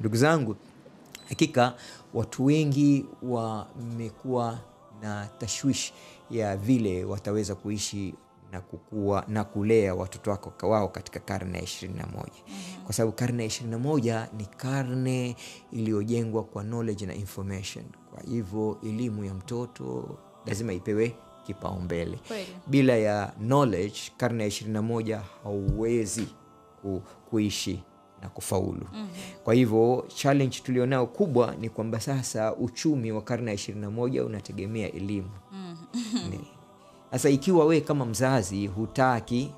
Ndugu zangu, hakika watu wengi wamekuwa na tashwishi ya vile wataweza kuishi na kukua na kulea watoto wao katika karne ya 21. Kwa sababu karne ya 21 ni karne iliyojengwa kwa knowledge na information. Kwa hivyo elimu ya mtoto lazima ipewe kipaumbele. Bila ya knowledge, karne ya 21 hauwezi kuishi na kufaulu. Kwa hivyo challenge tulionao kubwa ni kwamba sasa uchumi wa karne ya 21 unategemea elimu. Sasa ikiwa we kama mzazi hutaki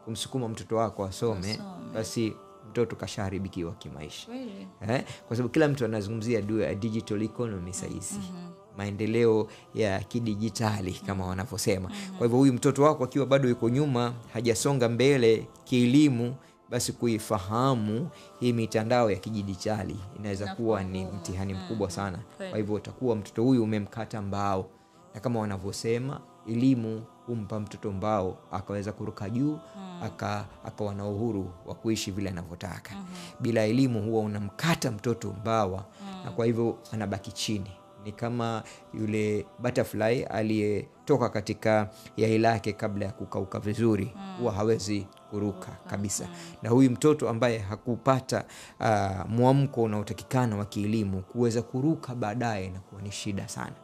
kumsukuma mtoto wako asome, basi mtoto kashaharibikiwa kimaisha. Kwa sababu kila mtu anazungumzia digital economy saizi. Maendeleo ya kidijitali kama wanavyosema. Kwa hivyo huyu mtoto wako akiwa bado yuko nyuma, hajasonga mbele kielimu, basi kuifahamu hii mitandao ya kidijitali inaweza kuwa ni mtihani mkubwa sana. Kwa hivyo utakuwa mtoto huyu umemkata mbao. Na kama wanavyosema, elimu humpa mtoto mbao akaweza kuruka juu, akawa na uhuru wa kuishi vile anavyotaka. Bila elimu huwa unamkata mtoto mbawa, na kwa hivyo anabaki chini. Ni kama yule butterfly aliyetoka katika yai lake kabla ya kukauka vizuri, huwa hawezi kuruka kabisa. Na huyu mtoto ambaye hakupata mwamko unaotakikana wa kielimu, kuweza kuruka baadaye na kuwa ni shida sana.